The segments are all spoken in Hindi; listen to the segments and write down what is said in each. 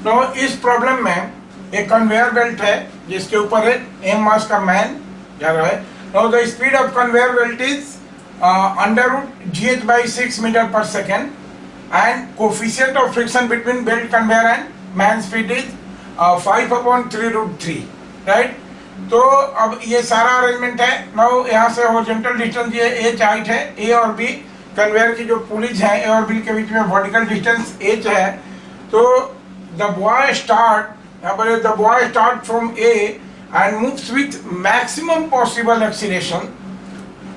तो इस प्रॉब्लम में एक कन्वेयर बेल्ट है जिसके ऊपर एक एम मास का मैन जा रहा है। Now the speed of conveyor belt is √gh/6 metre per second and coefficient of friction between belt conveyor and man speed is 5/3√3, right. तो अब ये सारा अरेंजमेंट है। नाउ यहाँ से हॉरिजॉन्टल डिस्टेंस ये h हाइट है, ए और बी कन्वेयर की जो पुलिज है ए और बी के बीच में वर्टिकल डिस्टेंस h है। तो the boy start from A and moves with maximum possible acceleration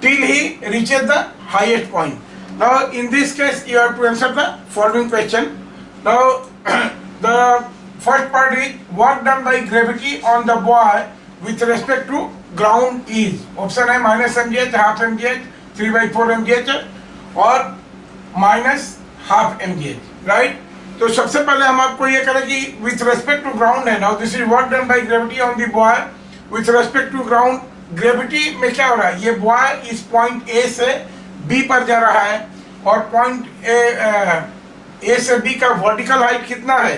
till he reaches the highest point. Now in this case you have to answer the following question. Now the first part is work done by gravity on the boy with respect to ground is, option है -mgh, half mgh, 3/4 mgh और -half mgh, राइट। तो सबसे पहले हम आपको ये करें कि with respect to ground है। Now this is work done by gravity on the boy with respect to ground। Gravity में क्या हो रहा है, ये बॉय इस पॉइंट ए से बी पर जा रहा है और पॉइंट ए से बी का वर्टिकल हाइट कितना है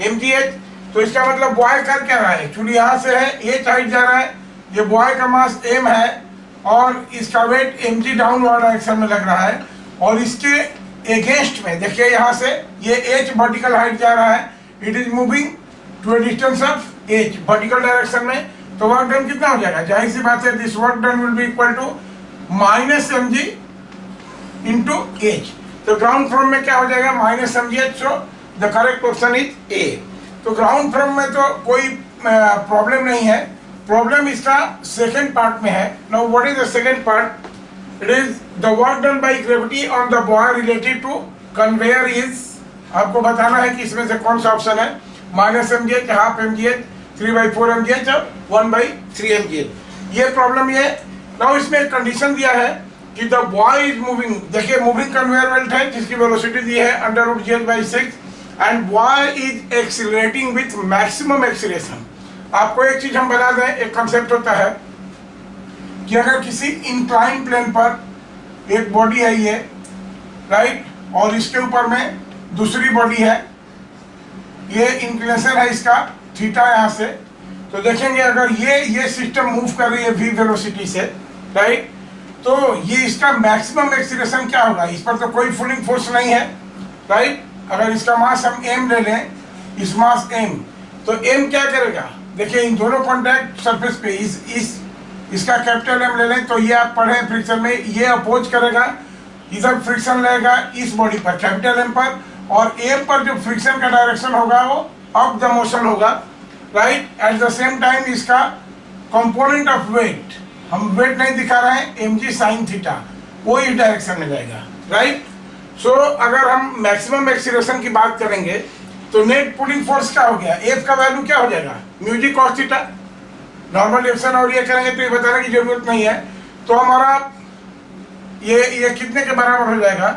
mgh। तो इसका मतलब बॉय कर क्या रहा है, एक्चुअली यहाँ से है h हाइट जा रहा है, ये बॉय का मास m है और इसका वेट mg डाउनवर्ड डायरेक्शन में लग रहा है और इसके अगेंस्ट में देखिए यहाँ से ये h वर्टिकल हाइट जा रहा है, it is moving to a distance of h vertical direction में। तो वर्क डन कितना हो जाएगा, जाहिर सी बात है this work done will be equal to -mg into h। तो ग्राउंड फ्रॉम में क्या हो जाएगा -mgh, so the correct option is A. तो ग्राउंड फ्रॉम में तो कोई प्रॉब्लम नहीं है, प्रॉब्लम इसका सेकंड पार्ट में है। Now what is the second part, it is the work done by gravity on the boy related to conveyor is, आपको बताना है कि इसमें से कौन सा ऑप्शन है, -mgh, हाफ mgh, 3/4 mgh और 1/3 mgh। ये प्रॉब्लम ये। नाउ इसमें एक कंडीशन दिया है कि द बॉय इज मूविंग, देखिए मूविंग कन्वेयर बेल्ट है जिसकी वेलोसिटी दी है √gh/6 and boy is accelerating with maximum acceleration. आपको एक चीज हम बता दें, एक कंसेप्ट होता है कि अगर किसी इंक्लाइन प्लेन पर एक बॉडी है ये, राइट, और इसके ऊपर में दूसरी बॉडी है, ये इंक्लिनेशन है इसका थीटा यहाँ से, तो देखेंगे अगर ये सिस्टम मूव कर रही है v वेलोसिटी से, राइट, तो ये इसका मैक्सिमम एक्सीलरेशन क्या होगा, इस पर तो कोई पुलिंग फोर्स नहीं है, राइट। अगर इसका मास हम m ले लें, इस मास m, तो m क्या करेगा, देखिए इन दोनों कॉन्टैक्ट सरफेस पे इसका कैपिटल M ले लें, तो ये आप पढ़े फ्रिक्शन में, ये अपोज करेगा, इधर फ्रिक्शन लगेगा इस बॉडी पर कैपिटल M पर, और m पर जो फ्रिक्शन का डायरेक्शन होगा वो अप द मोशन होगा, right. At the same time इसका कंपोनेंट ऑफ वेट, हम वेट नहीं दिखा रहे हैं, mg sin थीटा, वो इस डायरेक्शन में जाएगा, राइट। सो अगर हम मैक्सिमम एक्सीलरेशन की बात करेंगे तो नेट पुलिंग फोर्स क्या हो गया, F का वैल्यू क्या हो जाएगा, μg cos theta. Normal reaction और ये करेंगे तो ये बताने की जरूरत नहीं है। तो हमारा ये कितने के बराबर हो जाएगा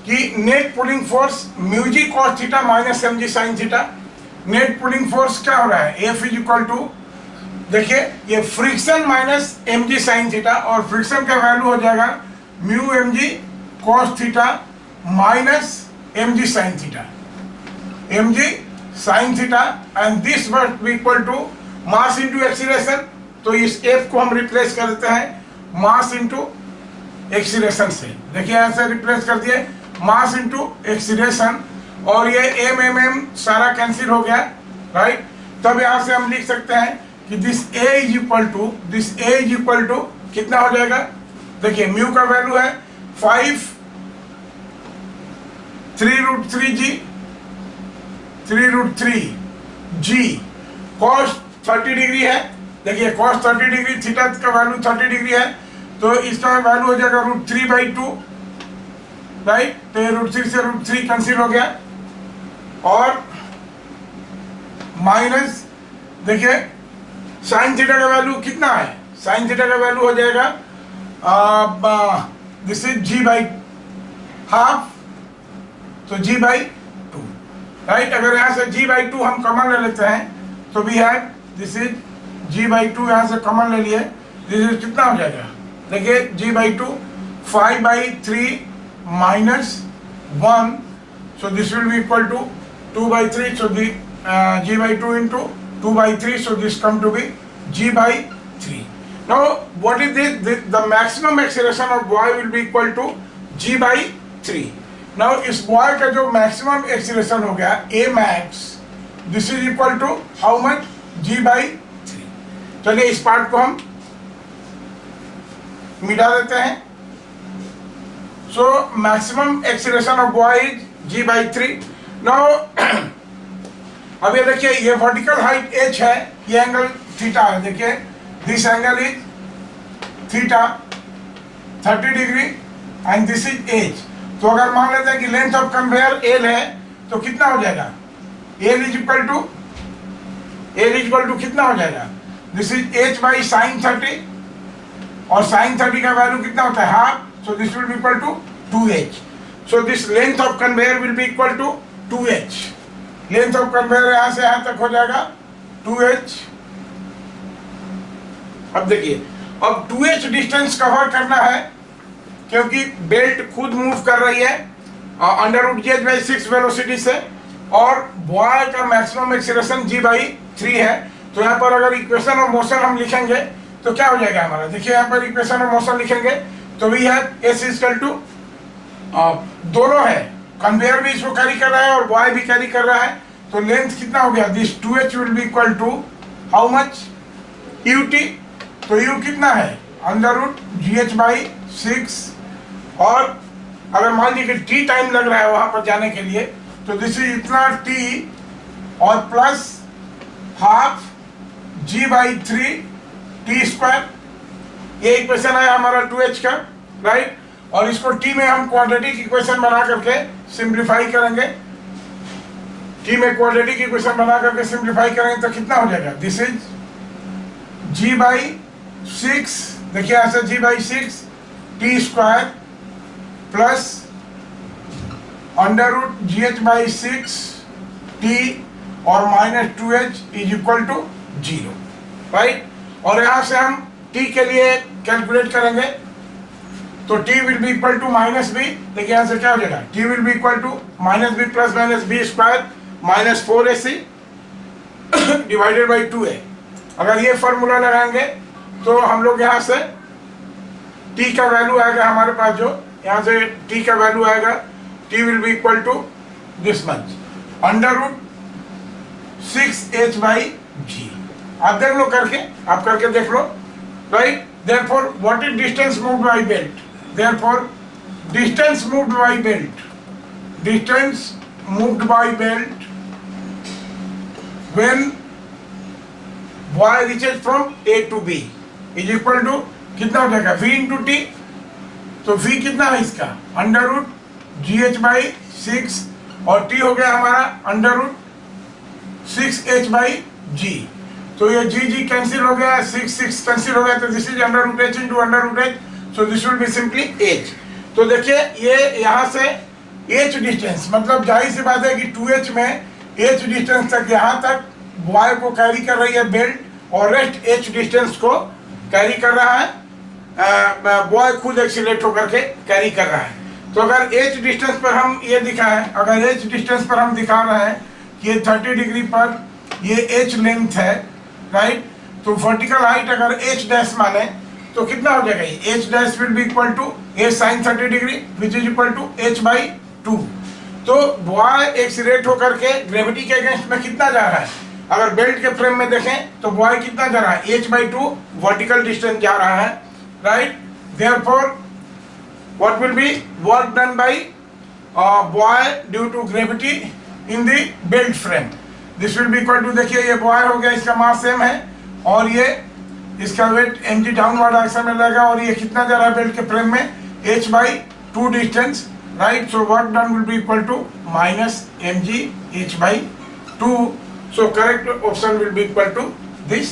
कि net pulling force μg cos theta -mg sin theta. Net pulling force क्या हो रहा है, F इज इक्वल टू, देखिए ये friction minus mg sin theta, और फ्रिक्शन का वैल्यू हो जाएगा μmg cos theta minus mg sin theta, mg sin theta, and this must be equal to mass into acceleration. तो इस F को हम रिप्लेस कर देते हैं मास इनटू एक्सीलरेशन से, देखिए ऐसे रिप्लेस कर दिए मास इनटू एक्सीलरेशन, और ये m सारा कैंसिल हो गया, राइट। तब यहाँ से हम लिख सकते हैं कि this A is equal to कितना हो जाएगा, देखिए म्यू का वैल्यू है 5 3√3g cos 30 डिग्री है, देखिए cos 30 डिग्री, थीटा का वैल्यू 30 डिग्री है, तो इसका वैल्यू हो जाएगा √3/2, राइट। तो ये √3 से √3 कैंसिल हो गया, और माइनस, देखिए साइन थीटा का वैल्यू कितना है, साइन थीटा का वैल्यू हो जाएगा दिस इज g/हाफ, तो g/2, राइट। अगर यहाँ से g/2 हम कॉमन ले लेते हैं तो we have this is g/2, यहाँ से कॉमन ले लिए, दिस इज कितना हो जाएगा, देखिए g/2 5/3 -1, so this will be equal to 2/3, so the g by 2 into 2 by 3, so this come to be g by 3. Now what is this? The maximum acceleration of boy will be equal to g by 3. Now इस बॉय का जो मैक्सिमम एक्सीलरेशन हो गया a max, this is equal to how much? g by 3. चलिए इस पार्ट को हम मिटा देते हैं. So maximum acceleration of boy is g by 3. Now अब ये देखिए, ये वर्टिकल हाइट h है, ये एंगल थीटा है. देखिए this angle is theta 30 degree and this is h. तो अगर मान लेते हैं कि लेंथ ऑफ कन्वेयर l है, तो कितना हो जाएगा? l इज इक्वल टू कितना हो जाएगा? This is h by sine 30, और साइन 30 का वैल्यू कितना होता है? Half. So this will be equal to 2h. So this length of conveyor will be equal to 2h. Length of conveyor यहां से यहां तक हो जाएगा 2h. अब देखिए, अब 2h डिस्टेंस कवर करना है, क्योंकि बेल्ट खुद मूव कर रही है under root g by 6 velocity से, और बॉय का मैक्सिमम एक्सीलरेशन g बाई 3 है. तो यहाँ पर अगर इक्वेशन ऑफ मोशन हम लिखेंगे तो क्या हो जाएगा हमारा? देखिए यहाँ पर इक्वेशन ऑफ मोशन लिखेंगे तो we have s equal to, दोनों है, कन्वेयर भी इसको कैरी कर रहा है और बॉय भी कैरी कर रहा है. तो लेंथ कितना हो गया? This 2h will be equal to how much? ut. तो u कितना है? Under root gh by 6. और अगर मान लीजिए कि t टाइम लग रहा है वहां पर जाने के लिए, तो दिस इज इतना t और plus half g by 3 t square. ये इक्वेशन है हमारा 2h का, राइट. और इसको t में हम क्वाड्रेटिक इक्वेशन बना करके सिंप्लीफाई करेंगे. t में क्वाड्रेटिक इक्वेशन बना करके सिंप्लीफाई करेंगे तो कितना हो जाएगा? This is g by 6. देखिए ऐसे g by 6 t square plus under root gh by 6 t और minus 2h is equal to 0, right. और यहाँ से हम t के लिए कैलकुलेट करेंगे तो t will be equal to minus b. देखिए यहाँ से क्या हो जाएगा? t will be equal to minus b plus minus b square minus 4ac divided by 2a. अगर ये फॉर्मूला लगाएंगे तो हम लोग यहाँ से t का वैल्यू आएगा हमारे पास, जो यहाँ से t का वैल्यू आएगा, t will be equal to this much under root 6h by g. आप देख लो करके, आप करके देख लो, right. Therefore what is distance moved by belt? Therefore distance moved by belt, distance moved by belt when boy reaches from a to b is equal to कितना हो जाएगा? v into t. तो v कितना है इसका? अंडर रूट gh बाई 6, और t हो गया हमारा under root 6h by g. तो ये g कैंसिल हो गया, 6 कैंसिल हो गया, तो this is under root h into under root h. So this will be simply h. तो देखिए ये यहाँ से h डिस्टेंस, मतलब जाहिर सी बात है कि 2h में h डिस्टेंस तक, यहाँ तक बॉय को कैरी कर रही है बेल्ट, और रेस्ट h डिस्टेंस को कैरी कर रहा है बॉय खुद एक्सीलरेट होकर के कैरी कर रहा है. तो अगर h डिस्टेंस पर हम ये दिखाएं, अगर h डिस्टेंस पर हम दिखा रहे हैं कि ये 30 डिग्री पर ये h लेंथ है, राइट. तो वर्टिकल हाइट अगर h डैश माने तो कितना हो जाएगा? ये h dash will be equal to a sine 30 degree which is equal to h by 2. तो बॉय एक्सीलरेट होकर के ग्रेविटी के अगेंस्ट में कितना जा रहा है? अगर बेल्ट के फ्रेम में देखें तो बॉय कितना जा रहा है? h बाई 2 वर्टिकल डिस्टेंस जा रहा है, right. Therefore what will be work done by boy due to gravity in the belt frame? This will be equal to, देखिए ये बॉय हो गया, इसका मास सेम है, और ये इसका वेट mg डाउनवर्ड डायरेक्शन में लगेगा, और ये कितना जा रहा है बेल्ट के फ्रेम में? h by 2 distance, right. So work done will be equal to minus mg h by 2. So correct option will be equal to this